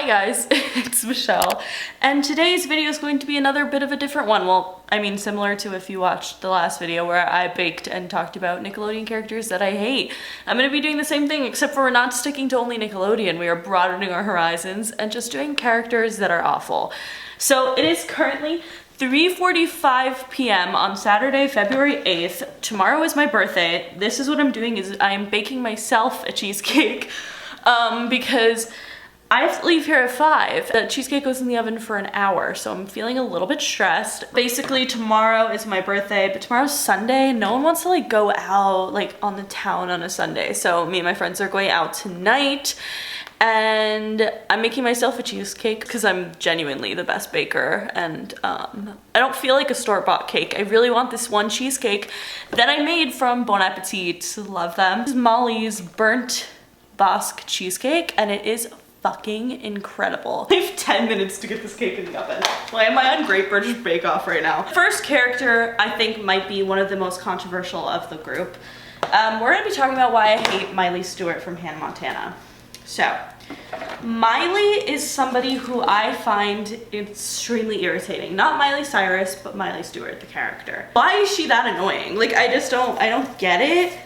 Hi guys, it's Michelle, and today's video is going to be another bit of a different one. Well, I mean, similar to if you watched the last video where I baked and talked about Nickelodeon characters that I hate. I'm going to be doing the same thing, except for we're not sticking to only Nickelodeon. We are broadening our horizons and just doing characters that are awful. So it is currently 3:45 p.m. on Saturday, February 8th. Tomorrow is my birthday. This is what I'm doing, is I am baking myself a cheesecake because I have to leave here at 5. The cheesecake goes in the oven for an hour, so I'm feeling a little bit stressed. Basically, tomorrow is my birthday, but tomorrow's Sunday. No one wants to like go out like on the town on a Sunday, so me and my friends are going out tonight. And I'm making myself a cheesecake because I'm genuinely the best baker, and I don't feel like a store-bought cake. I really want this one cheesecake that I made from Bon Appetit. Love them. This is Molly's burnt Basque cheesecake, and it is fucking incredible. I have 10 minutes to get this cake in the oven. Why am I on Great British Bake Off right now? First character I think might be one of the most controversial of the group. We're gonna be talking about why I hate Miley Stewart from Hannah Montana. So, Miley is somebody who I find extremely irritating. Not Miley Cyrus, but Miley Stewart, the character. Why is she that annoying? Like, I don't get it.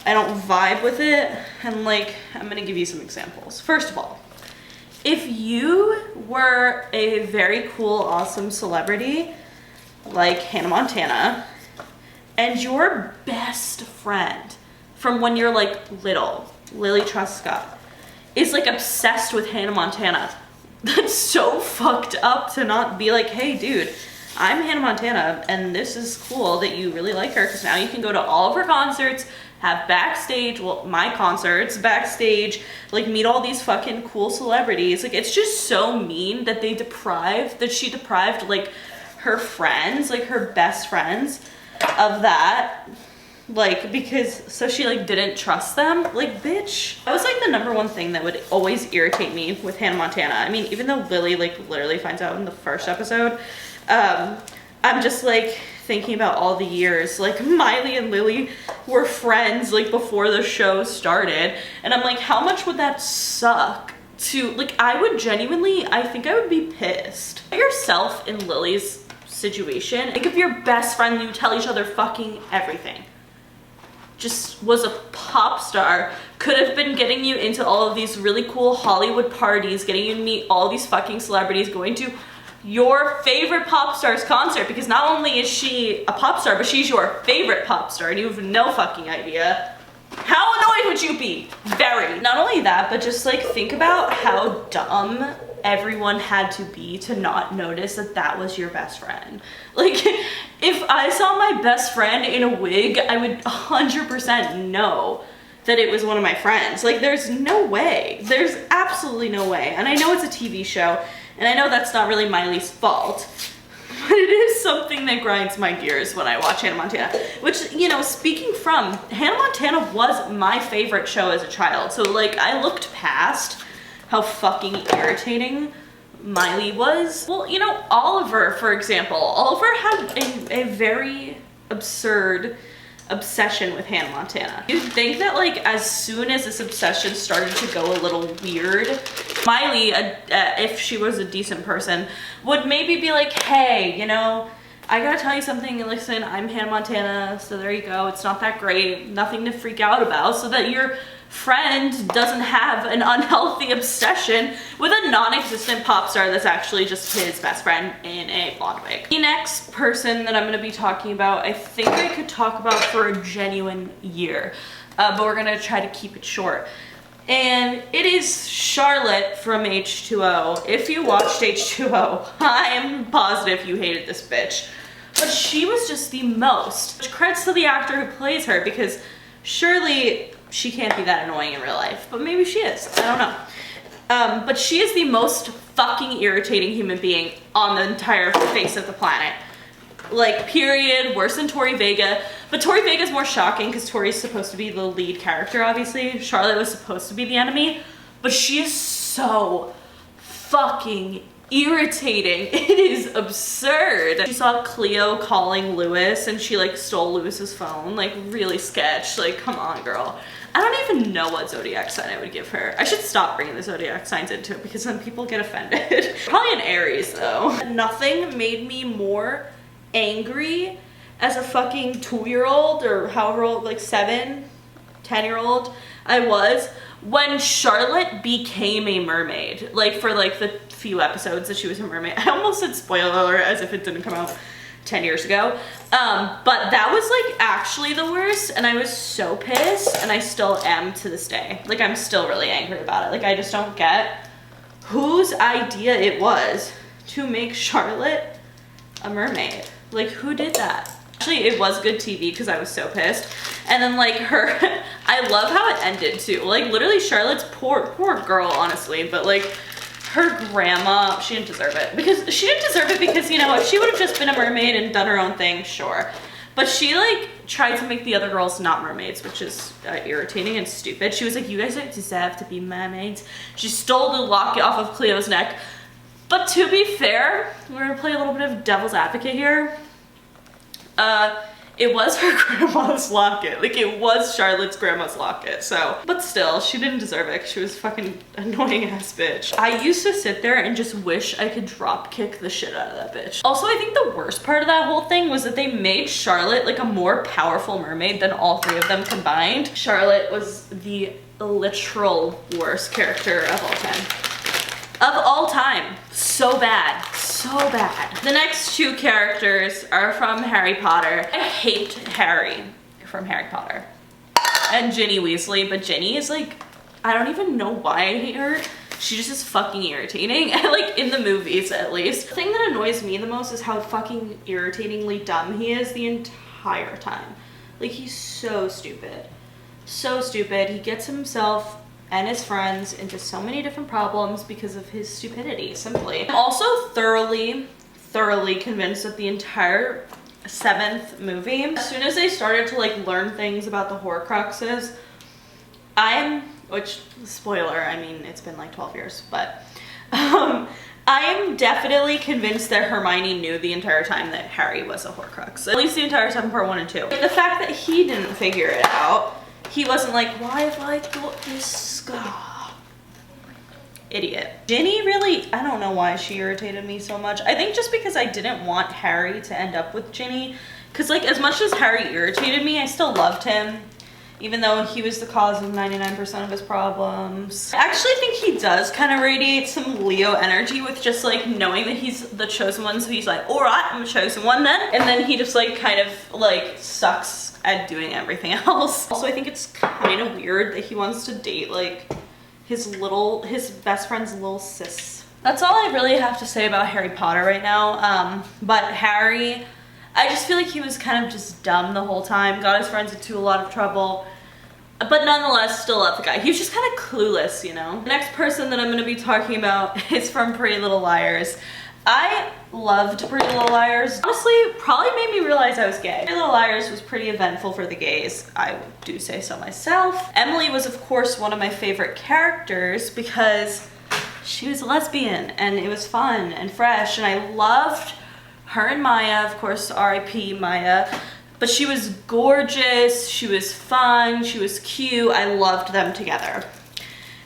I don't vibe with it. And like, I'm gonna give you some examples. First of all, if you were a very cool, awesome celebrity, like Hannah Montana, and your best friend from when you're like little, Lily Truscott, is like obsessed with Hannah Montana, that's so fucked up to not be like, hey dude, I'm Hannah Montana and this is cool that you really like her, because now you can go to all of her concerts, have backstage, well, my concerts, backstage, like meet all these fucking cool celebrities. Like, it's just so mean that she deprived like her friends, like her best friends, of that. Like, because, so she like didn't trust them. Like, bitch. That was like the #1 thing that would always irritate me with Hannah Montana. I mean, even though Lily like literally finds out in the first episode, I'm just like thinking about all the years like Miley and Lily were friends like before the show started, and I'm like, how much would that suck to, like, I would genuinely, I think I would be pissed. Put yourself in Lily's situation. Think of your best friend, you tell each other fucking everything. Just was a pop star, could have been getting you into all of these really cool Hollywood parties, getting you to meet all these fucking celebrities, going to your favorite pop star's concert, because not only is she a pop star, but she's your favorite pop star, and you have no fucking idea. How annoyed would you be? Very. Not only that, but just like think about how dumb everyone had to be to not notice that that was your best friend. Like, if I saw my best friend in a wig, I would 100% know that it was one of my friends. Like, there's no way. There's absolutely no way. And I know it's a TV show, and I know that's not really Miley's fault, but it is something that grinds my gears when I watch Hannah Montana. Which, you know, speaking from, Hannah Montana was my favorite show as a child. So like, I looked past how fucking irritating Miley was. Well, you know, Oliver, for example. Oliver had a very absurd obsession with Hannah Montana. You'd think that like as soon as this obsession started to go a little weird, Miley, if she was a decent person, would maybe be like, hey, you know, I gotta tell you something, listen, I'm Hannah Montana, so there you go, it's not that great, nothing to freak out about, so that your friend doesn't have an unhealthy obsession with a non-existent pop star that's actually just his best friend in a blonde wig. The next person that I'm going to be talking about, I think I could talk about for a genuine year, but we're going to try to keep it short. And it is Charlotte from H2O. If you watched H2O, I am positive you hated this bitch. But she was just the most. Credits to the actor who plays her, because surely she can't be that annoying in real life, but maybe she is, I don't know. But she is the most fucking irritating human being on the entire face of the planet. Like, period, worse than Tori Vega. But Tori Vega's more shocking because Tori's supposed to be the lead character, obviously. Charlotte was supposed to be the enemy, but she is so fucking irritating. It is absurd. She saw Cleo calling Lewis and she like stole Lewis's phone. Like, really sketch. Like, come on, girl. I don't even know what zodiac sign I would give her. I should stop bringing the zodiac signs into it because then people get offended. Probably an Aries though. Nothing made me more angry as a fucking 2-year-old or however old, like 7, 10-year-old I was, when Charlotte became a mermaid. Like for like the few episodes that she was a mermaid. I almost said spoiler alert as if it didn't come out 10 years ago. But that was like actually the worst, and I was so pissed, and I still am to this day. Like I'm still really angry about it. Like I just don't get whose idea it was to make Charlotte a mermaid. Like who did that? Actually, it was good TV because I was so pissed. And then like her, I love how it ended too. Like literally Charlotte's poor girl, honestly, but like her grandma, she didn't deserve it. Because she didn't deserve it because, you know, if she would have just been a mermaid and done her own thing, sure. But she like tried to make the other girls not mermaids, which is irritating and stupid. She was like, you guys don't deserve to be mermaids. She stole the locket off of Cleo's neck. But to be fair, we're gonna play a little bit of devil's advocate here. It was her grandma's locket. Like it was Charlotte's grandma's locket, so. But still, she didn't deserve it 'cause she was fucking annoying ass bitch. I used to sit there and just wish I could drop kick the shit out of that bitch. Also, I think the worst part of that whole thing was that they made Charlotte like a more powerful mermaid than all 3 of them combined. Charlotte was the literal worst character of all time. Of all time. So bad. So bad. The next 2 characters are from Harry Potter. I hate Harry from Harry Potter. And Ginny Weasley, but Ginny is like, I don't even know why I hate her. She just is fucking irritating. Like in the movies at least. The thing that annoys me the most is how fucking irritatingly dumb he is the entire time. Like he's so stupid. So stupid. He gets himself and his friends into so many different problems because of his stupidity, simply. I'm also thoroughly convinced that the entire 7th movie, as soon as they started to like learn things about the Horcruxes, which, spoiler, I mean, it's been like 12 years, but I am definitely convinced that Hermione knew the entire time that Harry was a Horcrux. At least the entire 7 part 1 and 2. But the fact that he didn't figure it out, he wasn't like, why have I got this scar? Idiot. Ginny really, I don't know why she irritated me so much. I think just because I didn't want Harry to end up with Ginny. Because like as much as Harry irritated me, I still loved him. Even though he was the cause of 99% of his problems. I actually think he does kind of radiate some Leo energy with just like knowing that he's the chosen one. So he's like, all right, I'm the chosen one then. And then he just like kind of like sucks at doing everything else. Also, I think it's kind of weird that he wants to date like his best friend's little sis. That's all I really have to say about Harry Potter right now. But Harry, I just feel like he was kind of just dumb the whole time, got his friends into a lot of trouble, but nonetheless still loved the guy. He was just kind of clueless, you know? The next person that I'm gonna be talking about is from Pretty Little Liars. I loved Pretty Little Liars. Honestly, probably made me realize I was gay. Pretty Little Liars was pretty eventful for the gays. I do say so myself. Emily was of course one of my favorite characters because she was a lesbian and it was fun and fresh, and I loved her and Maya, of course, R.I.P. Maya. But she was gorgeous, she was fun, she was cute. I loved them together.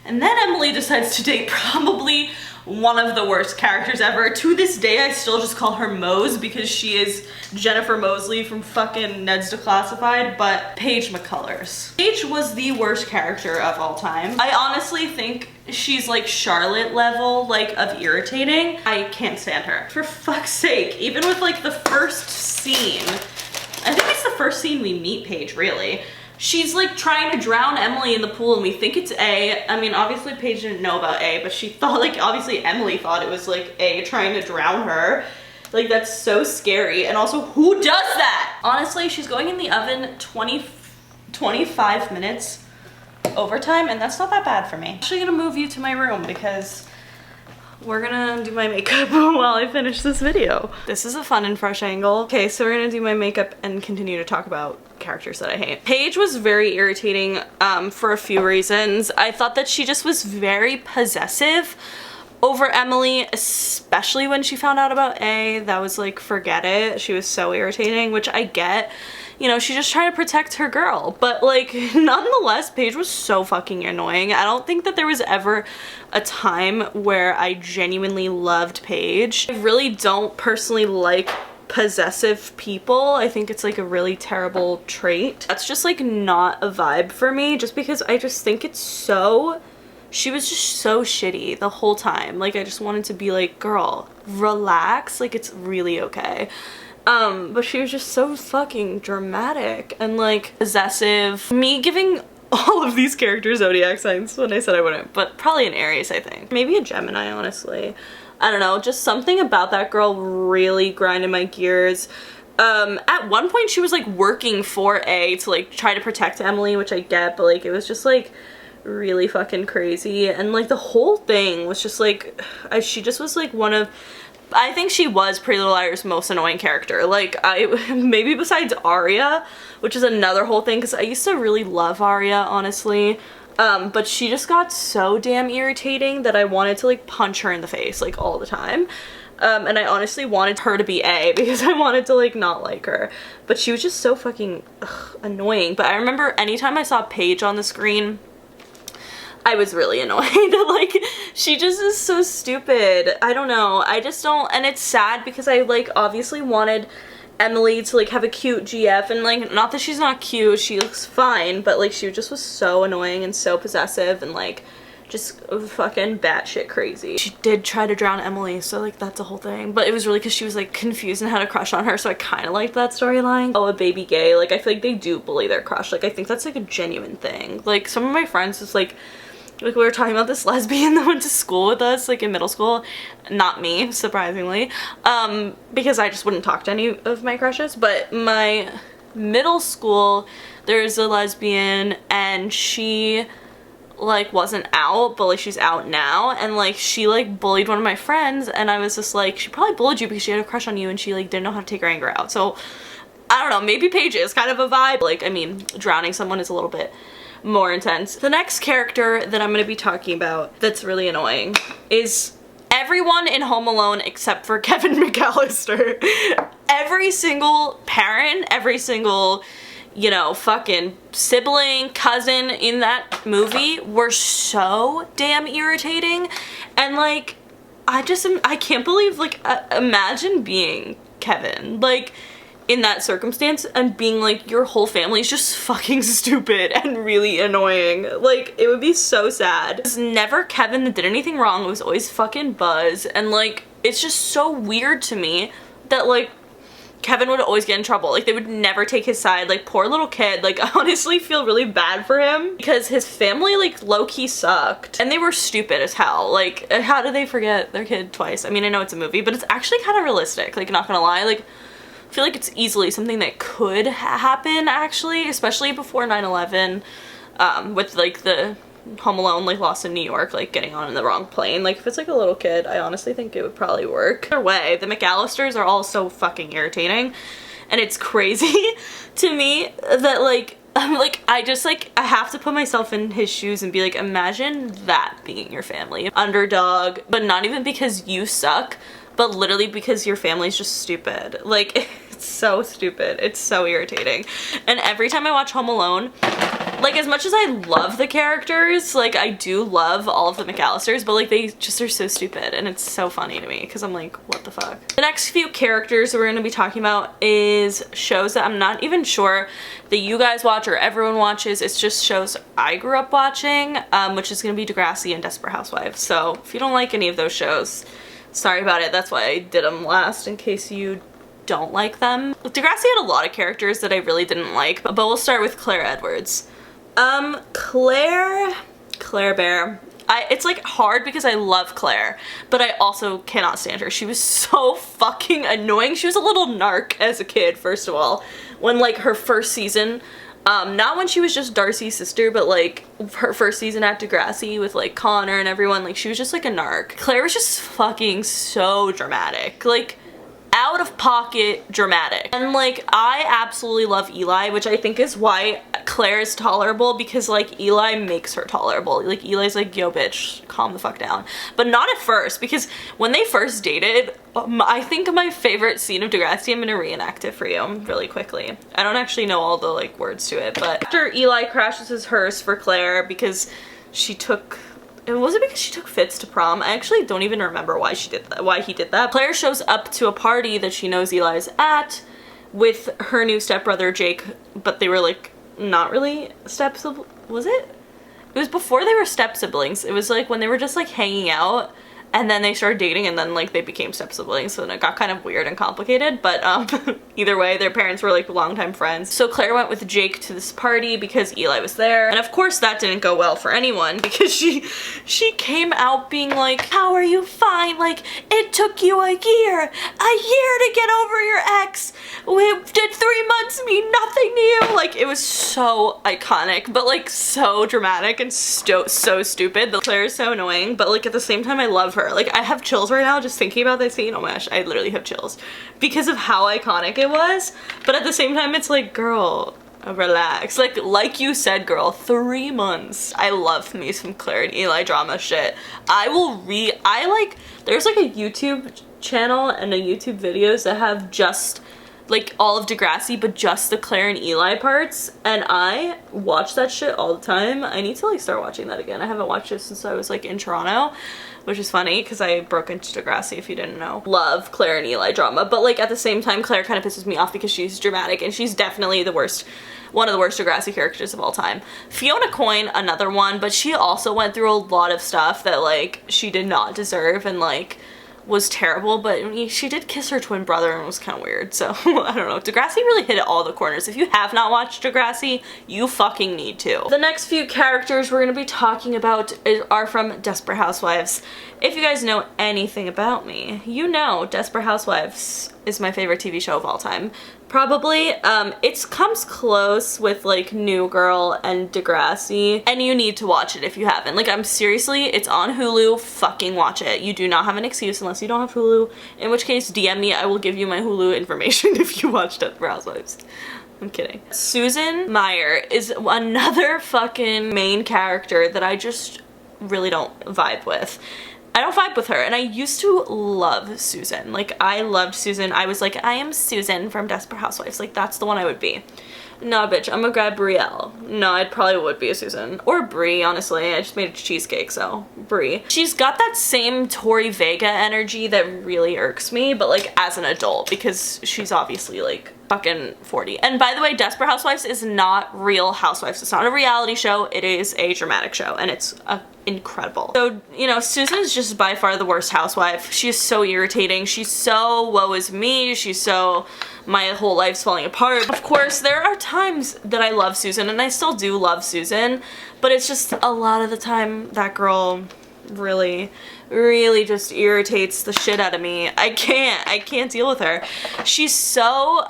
And then Emily decides to date probably one of the worst characters ever. To this day, I still just call her Mose because she is Jennifer Moseley from fucking Ned's Declassified, but Paige McCullers. Paige was the worst character of all time. I honestly think she's like Charlotte level, like, of irritating. I can't stand her. For fuck's sake, even with like the first scene, I think it's the first scene we meet Paige, really. She's like trying to drown Emily in the pool and we think it's A. I mean, obviously Paige didn't know about A, but she thought, like, obviously Emily thought it was like A trying to drown her. Like, that's so scary. And also, who does that? Honestly, she's going in the oven 25 minutes overtime, and that's not that bad for me. I'm actually gonna move you to my room because we're gonna do my makeup while I finish this video. This is a fun and fresh angle. Okay, so we're gonna do my makeup and continue to talk about characters that I hate. Paige was very irritating for a few reasons. I thought that she just was very possessive over Emily, especially when she found out about A. That was like, forget it. She was so irritating, which I get. you know, she's just trying to protect her girl. But like, nonetheless, Paige was so fucking annoying. I don't think that there was ever a time where I genuinely loved Paige. I really don't personally like possessive people. I think it's like a really terrible trait. That's just like not a vibe for me, just because I just think it's so, she was just so shitty the whole time. Like, I just wanted to be like, girl, relax, like it's really okay. But she was just so fucking dramatic and like possessive. Me giving all of these characters zodiac signs when I said I wouldn't, but probably an Aries, I think. Maybe a Gemini, honestly. I don't know, just something about that girl really grinded my gears. At one point she was like working for A to like try to protect Emily, which I get, but like it was just like really fucking crazy. And like the whole thing was just like, she just was like one of, I think she was Pretty Little Liars' most annoying character. Like, maybe besides Aria, which is another whole thing, because I used to really love Aria, honestly. But she just got so damn irritating that I wanted to like punch her in the face like all the time. And I honestly wanted her to be A because I wanted to like not like her. But she was just so fucking annoying. But I remember anytime I saw Paige on the screen, I was really annoyed. Like, she just is so stupid. I don't know. I just don't, and it's sad because I like obviously wanted Emily to like have a cute GF, and like, not that she's not cute, she looks fine, but like she just was so annoying and so possessive and like just fucking batshit crazy. She did try to drown Emily, so like that's a whole thing, but it was really because she was like confused and had a crush on her, so I kind of liked that storyline. Oh, a baby gay, like I feel like they do bully their crush. Like I think that's like a genuine thing. Like some of my friends just like we were talking about this lesbian that went to school with us, like in middle school. Not me, surprisingly, because I just wouldn't talk to any of my crushes. But my middle school, there's a lesbian, and she like wasn't out, but like she's out now, and like she like bullied one of my friends, and I was just like, she probably bullied you because she had a crush on you and she like didn't know how to take her anger out. So I don't know, maybe Paige is kind of a vibe. Like, I mean, drowning someone is a little bit more intense. The next character that I'm going to be talking about that's really annoying is everyone in Home Alone except for Kevin McAllister. Every single parent, every single, you know, fucking sibling, cousin in that movie were so damn irritating. And like, I can't believe, like, imagine being Kevin, like, in that circumstance and being like, your whole family is just fucking stupid and really annoying. Like, it would be so sad. It was never Kevin that did anything wrong. It was always fucking Buzz. And like, it's just so weird to me that like Kevin would always get in trouble. Like, they would never take his side. Like, poor little kid. Like, I honestly feel really bad for him because his family like low-key sucked and they were stupid as hell. Like, how did they forget their kid twice? I mean, I know it's a movie, but it's actually kind of realistic. Like, not gonna lie. Like, I feel like it's easily something that could happen, actually, especially before 9/11, with like the Home Alone, like Lost in New York, like getting on in the wrong plane. Like, if it's like a little kid, I honestly think it would probably work. Either way, the McAllisters are all so fucking irritating, and it's crazy to me that like, I'm like, I have to put myself in his shoes and be like, imagine that being your family. Underdog, but not even because you suck, but literally because your family's just stupid. Like, it's so stupid. It's so irritating. And every time I watch Home Alone, like, as much as I love the characters, like, I do love all of the McAllisters, but like, they just are so stupid, and it's so funny to me because I'm like, what the fuck? The next few characters we're going to be talking about is shows that I'm not even sure that you guys watch or everyone watches. It's just shows I grew up watching, which is going to be Degrassi and Desperate Housewives. So if you don't like any of those shows, sorry about it. That's why I did them last, in case you don't like them. Degrassi had a lot of characters that I really didn't like, but we'll start with Claire Edwards. Claire Bear. It's like hard because I love Claire, but I also cannot stand her. She was so fucking annoying. She was a little narc as a kid, first of all. When like her first season, not when she was just Darcy's sister, but like her first season at Degrassi with like Connor and everyone, like she was just like a narc. Claire was just fucking so dramatic. Like, out of pocket dramatic. And like, I absolutely love Eli, which I think is why Clare is tolerable, because like Eli makes her tolerable. Like Eli's like, yo bitch, calm the fuck down. But not at first, because when they first dated, I think my favorite scene of Degrassi, I'm gonna reenact it for you really quickly. I don't actually know all the like words to it, but after Eli crashes his hearse for Clare because she took, it wasn't because she took Fitz to prom. I actually don't even remember why she did that, why he did that. Clare shows up to a party that she knows Eli's at with her new stepbrother Jake, but they were like not really was it? It was before they were step siblings. It was like when they were just like hanging out, and then they started dating, and then like they became step siblings, so then it got kind of weird and complicated, but either way, their parents were like longtime friends. So Clare went with Jake to this party because Eli was there, and of course that didn't go well for anyone, because she came out being like, how are you fine? Like, it took you a year to get over your ex. Did 3 months mean nothing to you? Like, it was so iconic, but like so dramatic and so stupid. Claire is so annoying, but like at the same time I love her. Like, I have chills right now just thinking about that scene. Oh my gosh, I literally have chills because of how iconic it was. But at the same time, it's like, girl, relax. Like you said, girl, 3 months. I love me some Clare and Eli drama shit. There's like a YouTube channel and a YouTube videos that have just like all of Degrassi, but just the Clare and Eli parts, and I watch that shit all the time. I need to like start watching that again. I haven't watched it since I was like in Toronto, which is funny because I broke into Degrassi, if you didn't know. Love Clare and Eli drama, but like at the same time, Clare kind of pisses me off because she's dramatic, and she's definitely the worst, one of the worst Degrassi characters of all time. Fiona Coyne, another one, but she also went through a lot of stuff that like she did not deserve and like was terrible, but she did kiss her twin brother and it was kind of weird, so I don't know. Degrassi really hit all the corners. If you have not watched Degrassi, you fucking need to. The next few characters we're gonna be talking about are from Desperate Housewives. If you guys know anything about me, you know Desperate Housewives is my favorite TV show of all time. Probably. It comes close with like New Girl and Degrassi, and you need to watch it if you haven't. Like, I'm seriously, it's on Hulu, fucking watch it. You do not have an excuse unless you don't have Hulu, in which case DM me, I will give you my Hulu information if you watch Desperate Housewives. I'm kidding. Susan Meyer is another fucking main character that I just really don't vibe with. I don't vibe with her, and I used to love Susan. Like, I loved Susan. I was like, I am Susan from Desperate Housewives. Like, that's the one I would be. No, bitch, I'm gonna grab Brielle. No, I probably would be a Susan. Or Brie, honestly. I just made a cheesecake, so Brie. She's got that same Tori Vega energy that really irks me, but like as an adult, because she's obviously like fucking 40. And by the way, Desperate Housewives is not Real Housewives. It's not a reality show. It is a dramatic show, and it's incredible. So, you know, Susan is just by far the worst housewife. She is so irritating. She's so woe is me. She's so my whole life's falling apart. Of course, there are times that I love Susan, and I still do love Susan, but it's just a lot of the time that girl really just irritates the shit out of me. I can't deal with her. She's so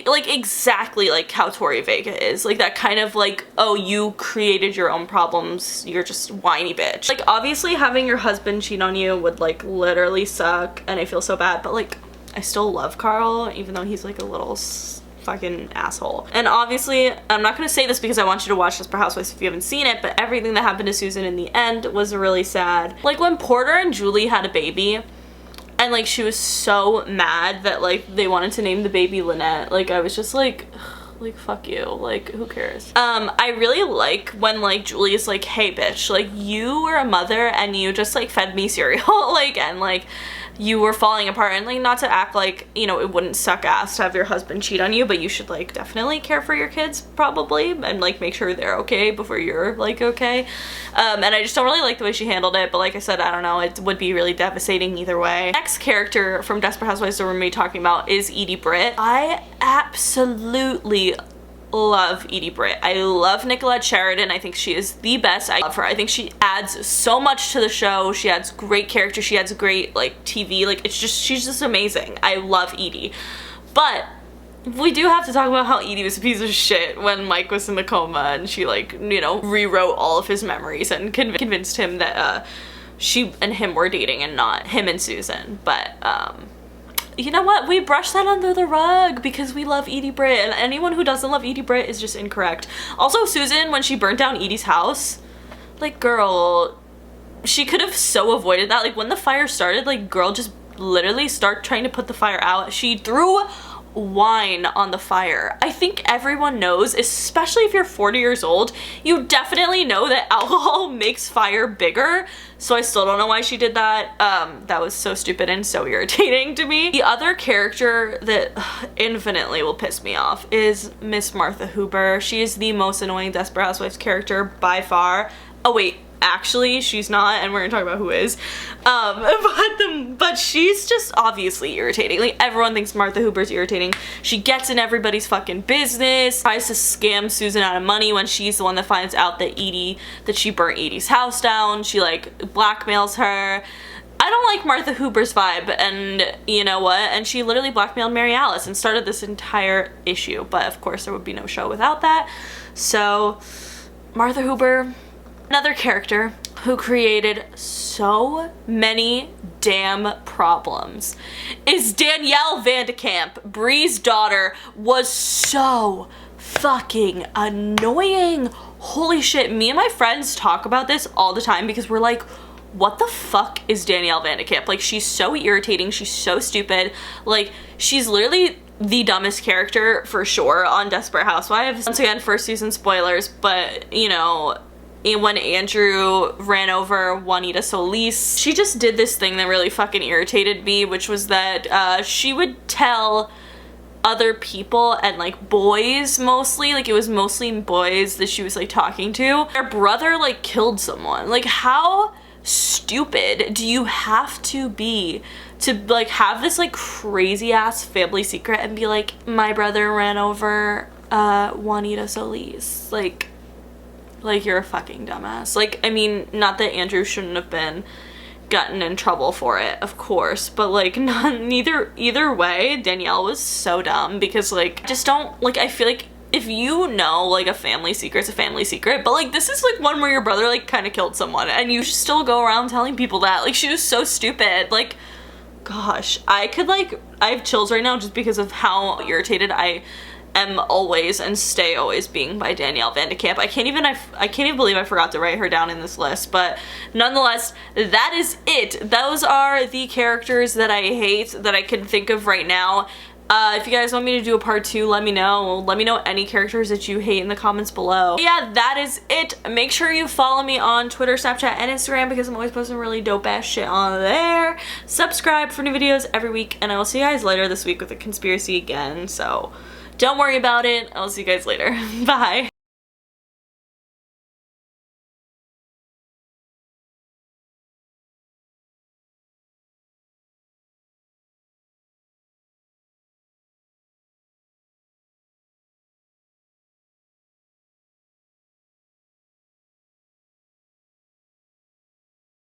like exactly like how Tori Vega is, like that kind of like, oh, you created your own problems, you're just whiny bitch. Like, obviously having your husband cheat on you would like literally suck, and I feel so bad, but like I still love Carl even though he's like a little fucking asshole. And obviously, I'm not gonna say this because I want you to watch Desperate Housewives if you haven't seen it, but everything that happened to Susan in the end was really sad. Like when Porter and Julie had a baby, and like she was so mad that like they wanted to name the baby Lynette, like I was just like fuck you, like who cares. I really like when like Julie is like, hey bitch, like you were a mother and you just like fed me cereal, like, and like you were falling apart, and like not to act like, you know, it wouldn't suck ass to have your husband cheat on you, but you should like definitely care for your kids probably, and like make sure they're okay before you're like okay. And I just don't really like the way she handled it, but like I said, I don't know, it would be really devastating either way. Next character from Desperate Housewives that we're gonna be talking about is Edie Britt. I absolutely love Edie Britt. I love Nicolette Sheridan. I think she is the best. I love her. I think she adds so much to the show. She adds great character. She adds great like TV. Like, it's just, she's just amazing. I love Edie. But we do have to talk about how Edie was a piece of shit when Mike was in the coma, and she like, you know, rewrote all of his memories and convinced him that she and him were dating and not him and Susan. But you know what? We brush that under the rug because we love Edie Britt, and anyone who doesn't love Edie Britt is just incorrect. Also, Susan, when she burnt down Edie's house, like, girl, she could have so avoided that. Like, when the fire started, like, girl, just literally start trying to put the fire out. She threw wine on the fire. I think everyone knows, especially if you're 40 years old, you definitely know that alcohol makes fire bigger. So I still don't know why she did that. That was so stupid and so irritating to me. The other character that infinitely will piss me off is Miss Martha Hooper. She is the most annoying Desperate Housewives character by far. Oh wait, actually she's not, and we're gonna talk about who is. But she's just obviously irritating. Like, everyone thinks Martha Hooper's irritating. She gets in everybody's fucking business, tries to scam Susan out of money when she's the one that finds out that she burnt Edie's house down. She like blackmails her. I don't like Martha Hooper's vibe, and you know what? And she literally blackmailed Mary Alice and started this entire issue. But of course there would be no show without that. So Martha Hooper, another character who created so many damn problems, is Danielle Van de Kamp. Bree's daughter was so fucking annoying. Holy shit, me and my friends talk about this all the time because we're like, what the fuck is Danielle Van de Kamp? Like, she's so irritating, she's so stupid. Like, she's literally the dumbest character for sure on Desperate Housewives. Once again, first season spoilers, but you know, when Andrew ran over Juanita Solis, she just did this thing that really fucking irritated me, which was that she would tell other people, and like boys mostly, like it was mostly boys that she was like talking to, their brother like killed someone. Like, how stupid do you have to be to like have this like crazy ass family secret and be like, my brother ran over Juanita Solis? Like, you're a fucking dumbass. Like, I mean, not that Andrew shouldn't have been gotten in trouble for it, of course, but like, either way, Danielle was so dumb because like, just don't, like, I feel like if you know like a family secret's a family secret, but like this is like one where your brother like kind of killed someone and you still go around telling people that. Like, she was so stupid. Like, gosh, I have chills right now just because of how irritated I am always and stay always being by Danielle Van de Kamp. I can't even believe I forgot to write her down in this list, but nonetheless, that is it. Those are the characters that I hate that I can think of right now. If you guys want me to do a part 2, let me know. Let me know any characters that you hate in the comments below. But yeah, that is it. Make sure you follow me on Twitter, Snapchat, and Instagram because I'm always posting really dope ass shit on there. Subscribe for new videos every week, and I will see you guys later this week with a conspiracy again, so don't worry about it. I'll see you guys later. Bye.